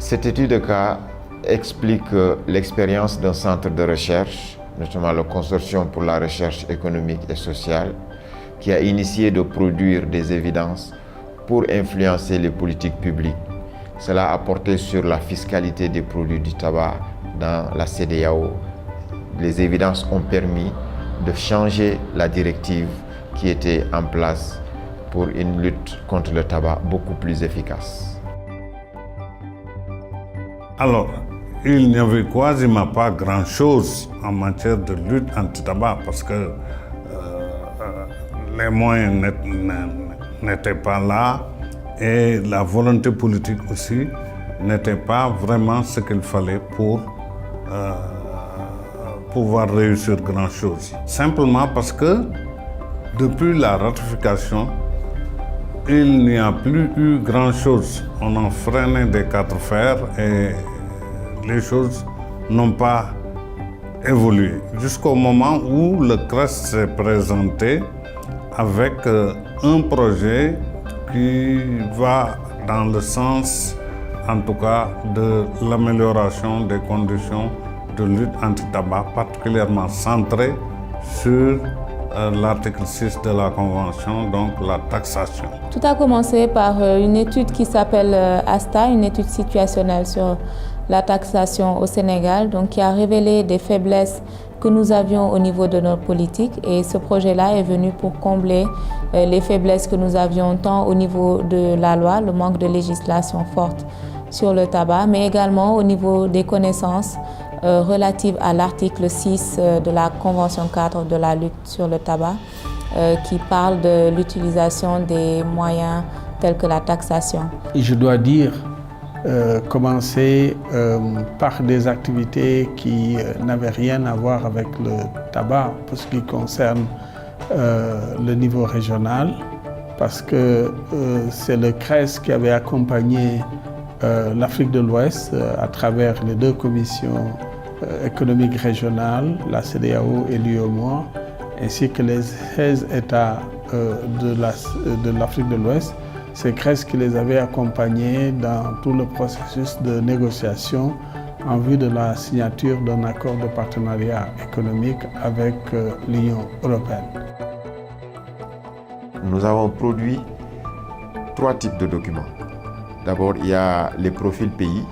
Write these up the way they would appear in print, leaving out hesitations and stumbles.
Cette étude de cas explique l'expérience d'un centre de recherche, notamment le Consortium pour la recherche économique et sociale, qui a initié de produire des évidences pour influencer les politiques publiques. Cela a porté sur la fiscalité des produits du tabac dans la CEDEAO. Les évidences ont permis de changer la directive qui était en place pour une lutte contre le tabac beaucoup plus efficace. Alors, il n'y avait quasiment pas grand-chose en matière de lutte anti-tabac parce que les moyens n'étaient pas là et la volonté politique aussi n'était pas vraiment ce qu'il fallait pour pouvoir réussir grand-chose. Simplement parce que depuis la ratification, il n'y a plus eu grand-chose. On a freiné des quatre fers et les choses n'ont pas évolué. Jusqu'au moment où le CRES s'est présenté avec un projet qui va dans le sens, en tout cas, de l'amélioration des conditions de lutte anti-tabac, particulièrement centré sur l'article 6 de la Convention, donc la taxation. Tout a commencé par une étude qui s'appelle ASTA, une étude situationnelle sur la taxation au Sénégal, donc qui a révélé des faiblesses que nous avions au niveau de notre politique, et ce projet-là est venu pour combler les faiblesses que nous avions tant au niveau de la loi, le manque de législation forte sur le tabac, mais également au niveau des connaissances relatives à l'article 6 de la Convention cadre de la lutte sur le tabac, qui parle de l'utilisation des moyens tels que la taxation. Et je dois dire, commencer par des activités qui n'avaient rien à voir avec le tabac pour ce qui concerne le niveau régional, parce que c'est le CRES qui avait accompagné l'Afrique de l'Ouest à travers les deux commissions économiques régionales, la CEDEAO et l'UEMOA, ainsi que les 16 États de l'Afrique de l'Ouest. C'est CRES qui les avait accompagnés dans tout le processus de négociation en vue de la signature d'un accord de partenariat économique avec l'Union européenne. Nous avons produit 3 types de documents. D'abord, il y a les profils pays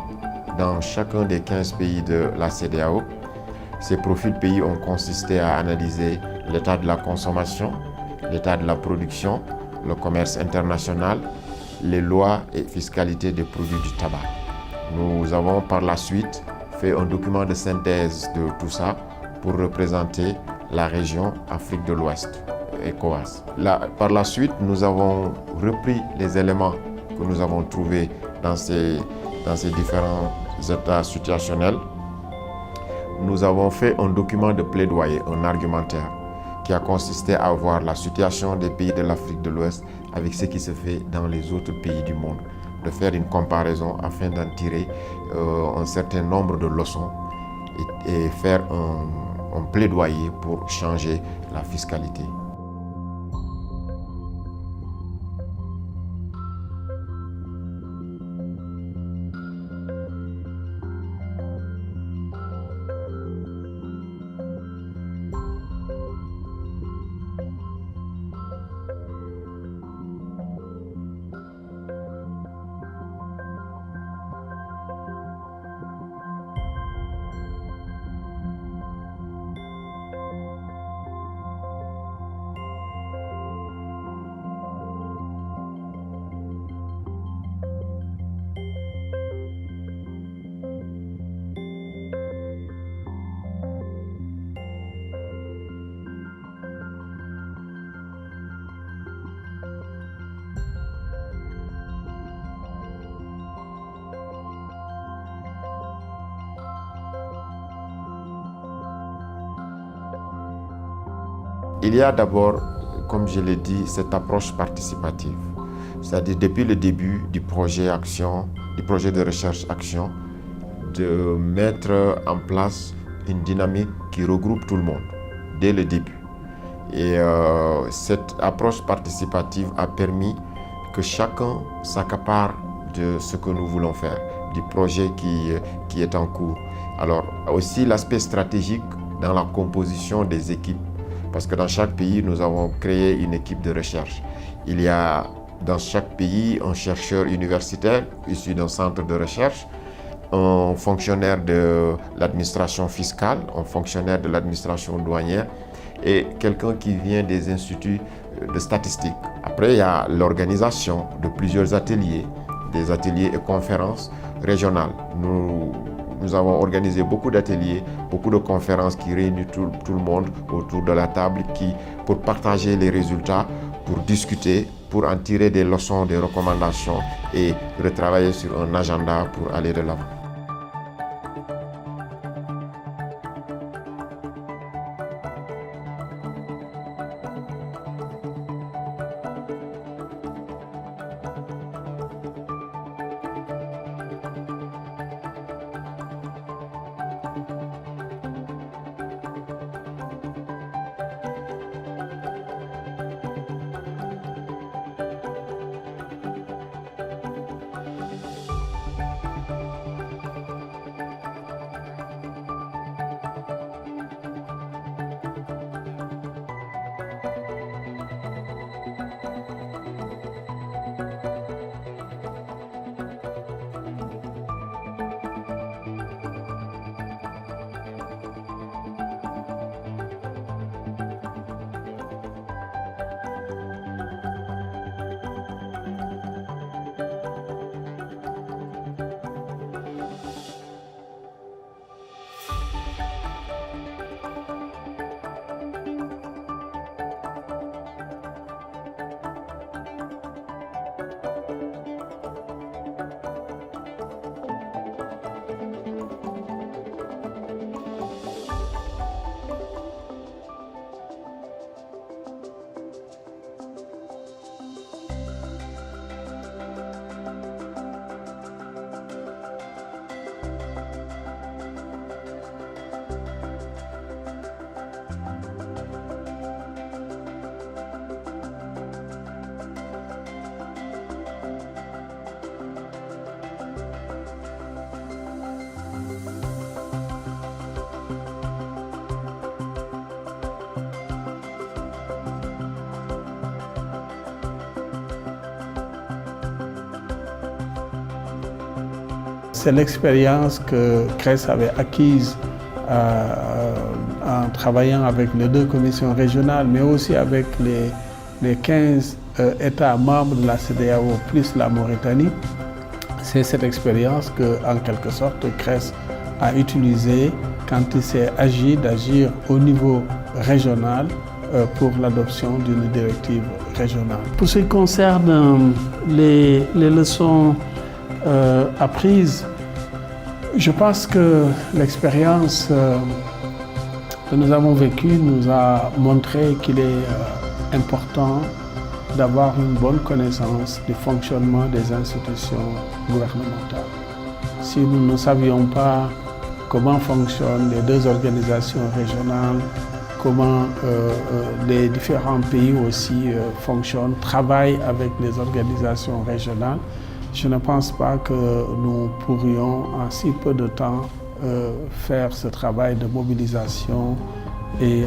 dans chacun des 15 pays de la CEDEAO. Ces profils pays ont consisté à analyser l'état de la consommation, l'état de la production, le commerce international, les lois et fiscalité des produits du tabac. Nous avons par la suite fait un document de synthèse de tout ça pour représenter la région Afrique de l'Ouest, ECOWAS. Par la suite, nous avons repris les éléments que nous avons trouvés dans ces différents états situationnels. Nous avons fait un document de plaidoyer, un argumentaire, qui a consisté à voir la situation des pays de l'Afrique de l'Ouest avec ce qui se fait dans les autres pays du monde, de faire une comparaison afin d'en tirer un certain nombre de leçons et faire un plaidoyer pour changer la fiscalité. Il y a d'abord, comme je l'ai dit, cette approche participative. C'est-à-dire depuis le début du projet Action, du projet de recherche Action, de mettre en place une dynamique qui regroupe tout le monde, dès le début. Et cette approche participative a permis que chacun s'accapare de ce que nous voulons faire. du projet qui est en cours. Alors aussi l'aspect stratégique dans la composition des équipes, parce que dans chaque pays, nous avons créé une équipe de recherche. Il y a dans chaque pays un chercheur universitaire issu d'un centre de recherche, un fonctionnaire de l'administration fiscale, un fonctionnaire de l'administration douanière et quelqu'un qui vient des instituts de statistique. Après, il y a l'organisation de plusieurs ateliers, des ateliers et conférences régionales. Nous avons organisé beaucoup d'ateliers, beaucoup de conférences qui réunissent tout le monde autour de la table pour partager les résultats, pour discuter, pour en tirer des leçons, des recommandations et retravailler sur un agenda pour aller de l'avant. C'est l'expérience que CRES avait acquise en travaillant avec les 2 commissions régionales, mais aussi avec les 15 États membres de la CEDEAO plus la Mauritanie. C'est cette expérience que, en quelque sorte, CRES a utilisée quand il s'est agi d'agir au niveau régional pour l'adoption d'une directive régionale. Pour ce qui concerne les leçons apprises, je pense que l'expérience que nous avons vécue nous a montré qu'il est important d'avoir une bonne connaissance du fonctionnement des institutions gouvernementales. Si nous ne savions pas comment fonctionnent les 2 organisations régionales, comment les différents pays aussi fonctionnent, travaillent avec les organisations régionales, je ne pense pas que nous pourrions en si peu de temps faire ce travail de mobilisation et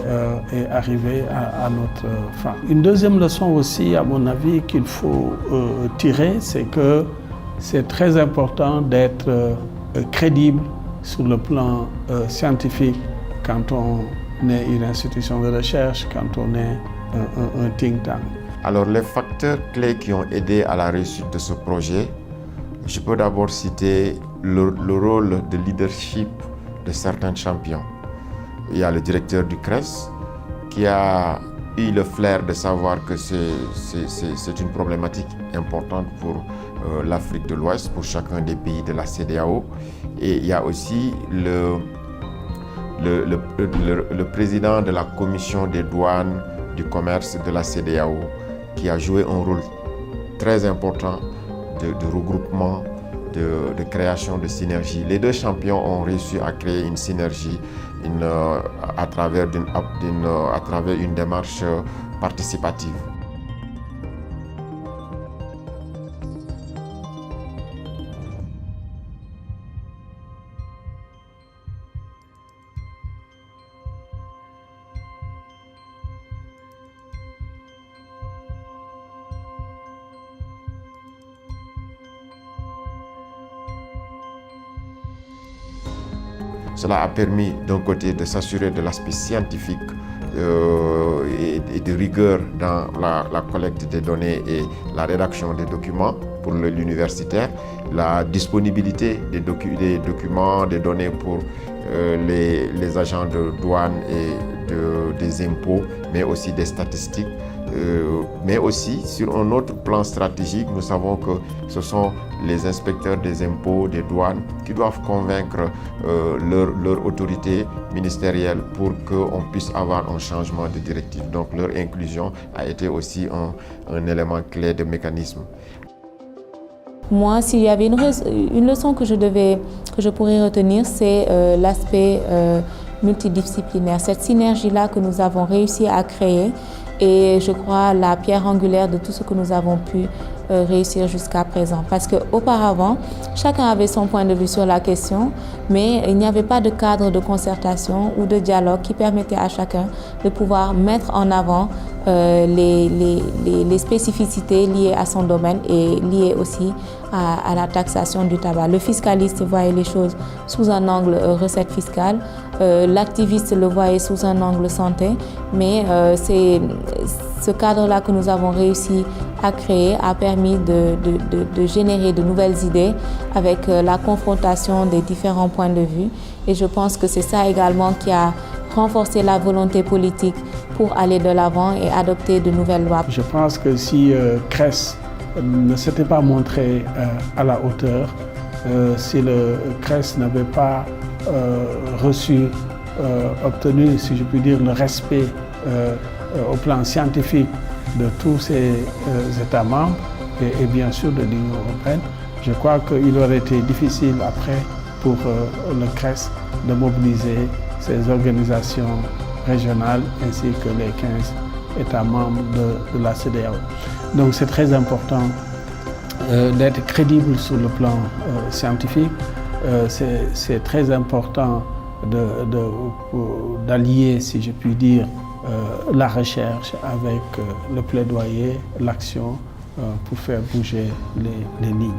arriver à notre fin. Une deuxième leçon aussi, à mon avis, qu'il faut tirer, c'est que c'est très important d'être crédible sur le plan scientifique quand on est une institution de recherche, quand on est un think tank. Alors les facteurs clés qui ont aidé à la réussite de ce projet, je peux d'abord citer le rôle de leadership de certains champions. Il y a le directeur du CRES qui a eu le flair de savoir que c'est une problématique importante pour l'Afrique de l'Ouest, pour chacun des pays de la CEDEAO. Et il y a aussi le président de la commission des douanes du commerce de la CEDEAO qui a joué un rôle très important de regroupement, de création de synergie. Les 2 champions ont réussi à créer une synergie à travers une démarche participative. Cela a permis d'un côté de s'assurer de l'aspect scientifique et de rigueur dans la collecte des données et la rédaction des documents pour l'universitaire, la disponibilité des documents, des données pour les agents de douane et des impôts, mais aussi des statistiques. Mais aussi, sur un autre plan stratégique, nous savons que ce sont les inspecteurs des impôts, des douanes, qui doivent convaincre leur autorité ministérielle pour qu'on puisse avoir un changement de directive. Donc leur inclusion a été aussi un élément clé de mécanisme. Moi, s'il y avait une leçon que je pourrais retenir, c'est l'aspect multidisciplinaire, cette synergie-là que nous avons réussi à créer. Et je crois la pierre angulaire de tout ce que nous avons pu réussir jusqu'à présent. Parce qu'auparavant, chacun avait son point de vue sur la question, mais il n'y avait pas de cadre de concertation ou de dialogue qui permettait à chacun de pouvoir mettre en avant les spécificités liées à son domaine et liées aussi à la taxation du tabac. Le fiscaliste voyait les choses sous un angle recette fiscale, l'activiste le voyait sous un angle santé, mais c'est ce cadre-là que nous avons réussi à créer a permis de générer de nouvelles idées avec la confrontation des différents points de vue. Et je pense que c'est ça également qui a renforcé la volonté politique pour aller de l'avant et adopter de nouvelles lois. Je pense que si CRES ne s'était pas montré à la hauteur, si le CRES n'avait pas obtenu, si je puis dire, le respect au plan scientifique de tous ces États membres et bien sûr de l'Union européenne, je crois qu'il aurait été difficile après pour le CRES de mobiliser ces organisations régionales ainsi que les 15 États membres de la CEDEAO. Donc c'est très important d'être crédible sur le plan scientifique. C'est très important d'allier, si je puis dire, la recherche avec le plaidoyer, l'action pour faire bouger les lignes.